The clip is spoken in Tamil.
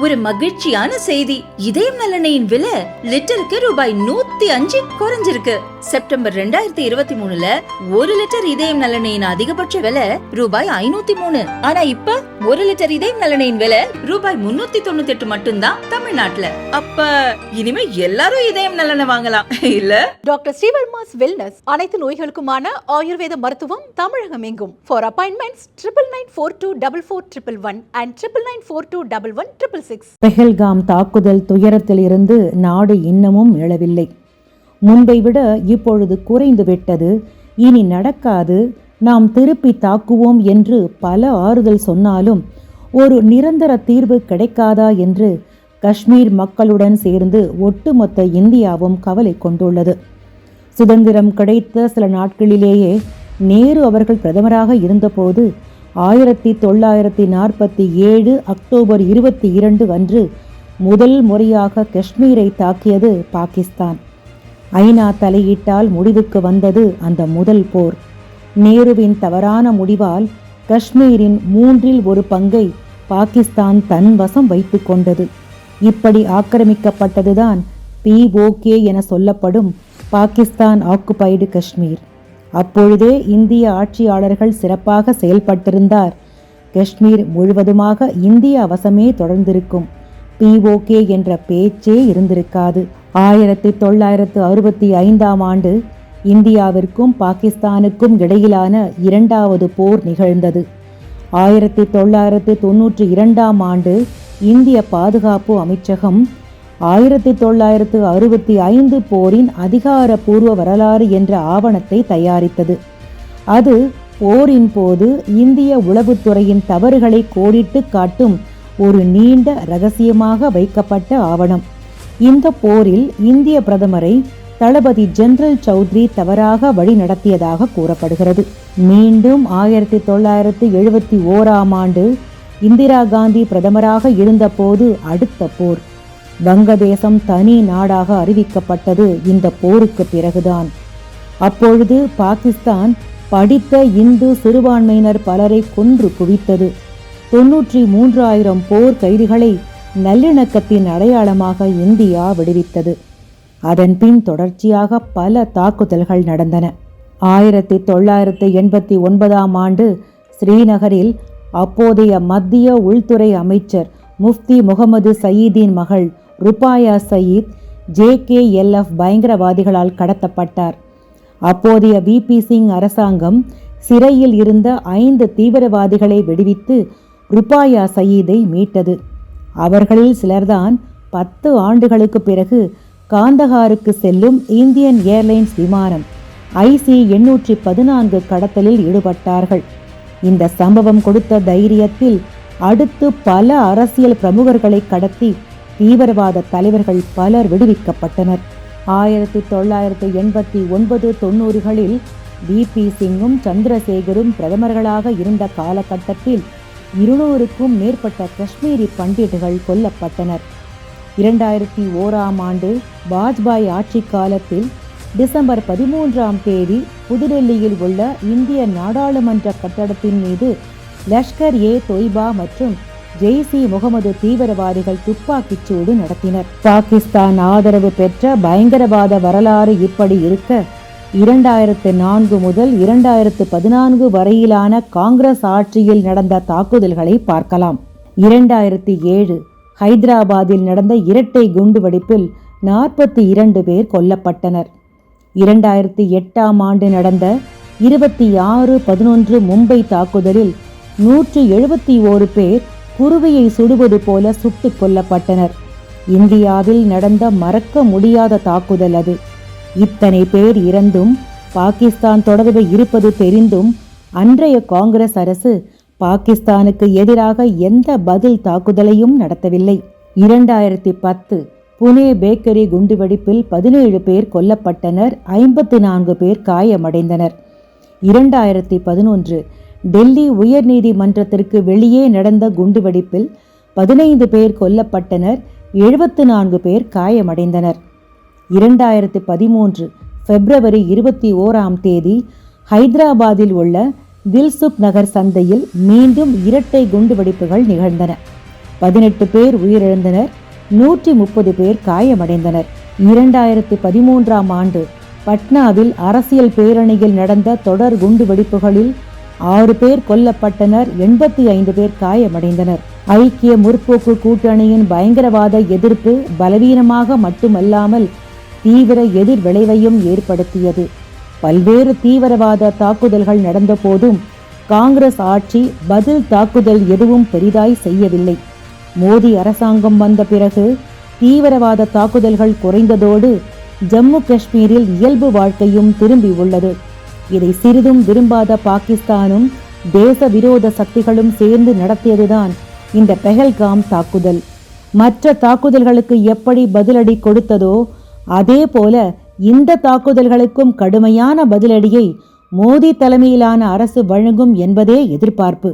ஒரு மகிழ்ச்சியான செய்தி. இதயம் நல்லெண்ணெயின் விலை லிட்டருக்கு ரூபாய் 105 குறைஞ்சிருக்கு. செப்டம்பர் 2023ல 1 லிட்டர் இதயம் நல்லெண்ணெயின் அதிகபட்ச விலை ரூபாய் 503. ஆனா இப்ப 1 லிட்டர் இதயம் நல்லெண்ணெயின் விலை ரூபாய் 398 மட்டும்தான் தமிழ்நாட்டுல. அப்ப இனிமே எல்லாரும் இதயம் நல்லெண்ணெய் வாங்கலாம் இல்ல? டாக்டர் ஸ்ரீவர்மாஸ் வெல்னஸ் அனைத்து நோய்களுக்குமான ஆயுர்வேத மருத்துவம் தமிழகம் எங்கும். For appointments 99944411 and 9994211166. பெஹல்காம் தாக்குதல் துயரத்தில் இருந்து நாடு இன்னமும் எழவில்லை. முன்பை விட இப்பொழுது குறைந்து விட்டது, இனி நடக்காது, நாம் திருப்பி தாக்குவோம் என்று பல ஆறுதல் சொன்னாலும் ஒரு நிரந்தர தீர்வு கிடைக்காதா என்று காஷ்மீர் மக்களுடன் சேர்ந்து ஒட்டுமொத்த இந்தியாவும் கவலை கொண்டுள்ளது. சுதந்திரம் கிடைத்த சில நாட்களிலேயே நேரு அவர்கள் பிரதமராக இருந்தபோது 1947 அக்டோபர் 22 அன்று முதல் முறையாக காஷ்மீரை தாக்கியது பாகிஸ்தான். ஐநா தலையீட்டால் முடிவுக்கு வந்தது அந்த முதல் போர். நேருவின் தவறான முடிவால் காஷ்மீரின் 1/3 பங்கை பாகிஸ்தான் தன் வசம் வைத்து கொண்டது. இப்படி ஆக்கிரமிக்கப்பட்டதுதான் POK என சொல்லப்படும் பாகிஸ்தான் ஆக்குபைடு காஷ்மீர். அப்பொழுதே இந்திய ஆட்சியாளர்கள் சிறப்பாக செயல்பட்டிருந்தார், காஷ்மீர் முழுவதுமாக இந்திய வசமே தொடர்ந்திருக்கும். POK என்ற பேச்சே இருந்திருக்காது. 1965ஆம் ஆண்டு இந்தியாவிற்கும் பாகிஸ்தானுக்கும் இடையிலான 2வது போர் நிகழ்ந்தது. 1992ஆம் ஆண்டு இந்திய பாதுகாப்பு அமைச்சகம் 1965 போரின் அதிகாரப்பூர்வ வரலாறு என்ற ஆவணத்தை தயாரித்தது. அது போரின் போது இந்திய உளவுத்துறையின் தவறுகளை கோடிட்டு காட்டும் ஒரு நீண்ட இரகசியமாக வைக்கப்பட்ட ஆவணம். இந்த போரில் இந்திய பிரதமரை தளபதி ஜெனரல் சௌத்ரி தவறாக வழி நடத்தியதாக கூறப்படுகிறது. மீண்டும் 1971ஆம் ஆண்டு இந்திரா காந்தி பிரதமராக இருந்தபோது அடுத்த போர். வங்கதேசம் தனி நாடாக அறிவிக்கப்பட்டது இந்த போருக்கு பிறகுதான். அப்பொழுது பாகிஸ்தான் படித்த இந்து சிறுபான்மையினர் பலரை கொன்று குவித்தது. 93,000 போர் கைதிகளை நல்லிணக்கத்தின் அடையாளமாக இந்தியா விடுவித்தது. அதன் பின் தொடர்ச்சியாக பல தாக்குதல்கள் நடந்தன. 1989ஆம் ஆண்டு ஸ்ரீநகரில் அப்போதைய மத்திய உள்துறை அமைச்சர் முஃப்தி முகமது சயீதின் மகள் ருபாயா சயீத் JKLF பயங்கரவாதிகளால் கடத்தப்பட்டார். அப்போதைய VP சிங் அரசாங்கம் சிறையில் இருந்த 5 தீவிரவாதிகளை விடுவித்து ருபாயா சயீதை மீட்டது. அவர்களில் சிலர்தான் 10 ஆண்டுகளுக்கு பிறகு காந்தஹாருக்கு செல்லும் இந்தியன் ஏர்லைன்ஸ் விமானம் IC-814 கடத்தலில் ஈடுபட்டார்கள். இந்த சம்பவம் கொடுத்த தைரியத்தில் அடுத்து பல அரசியல் பிரமுகர்களை கடத்தி தீவிரவாத தலைவர்கள் பலர் விடுவிக்கப்பட்டனர். 1989-90களில் VP சிங்கும் சந்திரசேகரும் பிரதமர்களாக இருந்த காலகட்டத்தில் 200க்கும் மேற்பட்ட காஷ்மீரி பண்டிட்டுகள் கொல்லப்பட்டனர். 2001ஆம் ஆண்டு வாஜ்பாய் ஆட்சி காலத்தில் டிசம்பர் 13ஆம் தேதி புதுடெல்லியில் உள்ள இந்திய நாடாளுமன்ற கட்டடத்தின் மீது லஷ்கர்-தொய்பா மற்றும் ஜெய்ஷ்-இ-முகமது தீவிரவாதிகள் துப்பாக்கிச் சூடு நடத்தினர். பாகிஸ்தான் ஆதரவு பெற்ற பயங்கரவாத வரலாறு இப்படி இருக்க 2004 முதல் 2014 வரையிலான காங்கிரஸ் ஆட்சியில் நடந்த தாக்குதல்களை பார்க்கலாம். 2007 ஹைதராபாத்தில் நடந்த இரட்டை குண்டுவெடிப்பில் 42 பேர் கொல்லப்பட்டனர். 2008ஆம் ஆண்டு நடந்த 26/11 மும்பை தாக்குதலில் 171 பேர் குருவியை சுடுவது போல சுட்டுக் கொல்லப்பட்டனர். இந்தியாவில் நடந்த மறக்க முடியாத தாக்குதல் அது. இத்தனை பேர் இறந்தும் பாகிஸ்தான் தொடர்பு இருப்பது தெரிந்தும் அன்றைய காங்கிரஸ் அரசு பாகிஸ்தானுக்கு எதிராக எந்த பதில் தாக்குதலையும் நடத்தவில்லை. 2010 புனே பேக்கரி குண்டுவெடிப்பில் 17 பேர் கொல்லப்பட்டனர், 54 பேர் காயமடைந்தனர். 2011 டெல்லி உயர்நீதிமன்றத்திற்கு வெளியே நடந்த குண்டுவெடிப்பில் 15 பேர் கொல்லப்பட்டனர், 74 பேர் காயமடைந்தனர். 2013 பிப்ரவரி 21ஆம் தேதி ஹைதராபாத்தில் உள்ள தில்சுக் நகர் சந்தையில் மீண்டும் இரட்டை குண்டுவெடிப்புகள் நிகழ்ந்தன. 18 பேர் உயிரிழந்தனர், 130 பேர் காயமடைந்தனர். 2013ஆம் ஆண்டு பட்னாவில் அரசியல் பேரணியில் நடந்த தொடர் குண்டு வெடிப்புகளில் 6 பேர் கொல்லப்பட்டனர், 85 பேர் காயமடைந்தனர். ஐக்கிய முற்போக்கு கூட்டணியின் பயங்கரவாத எதிர்ப்பு பலவீனமாக மட்டுமல்லாமல் தீவிர எதிர் விளைவையும் ஏற்படுத்தியது. பல்வேறு தீவிரவாத தாக்குதல்கள் நடந்த போதும் காங்கிரஸ் ஆட்சி பதில் தாக்குதல் எதுவும் பெரிதாய் செய்யவில்லை. மோடி அரசாங்கம் வந்த பிறகு தீவிரவாத தாக்குதல்கள் குறைந்ததோடு ஜம்மு காஷ்மீரில் இயல்பு வாழ்க்கையும் திரும்பி உள்ளது. இதை சிறிதும் விரும்பாத பாகிஸ்தானும் தேச விரோத சக்திகளும் சேர்ந்து நடத்தியதுதான் இந்த பெஹல்காம் தாக்குதல். மற்ற தாக்குதல்களுக்கு எப்படி பதிலடி கொடுத்ததோ அதே போல இந்த தாக்குதல்களுக்கும் கடுமையான பதிலடியை மோடி தலைமையிலான அரசு வழங்கும் என்பதே எதிர்பார்ப்பு.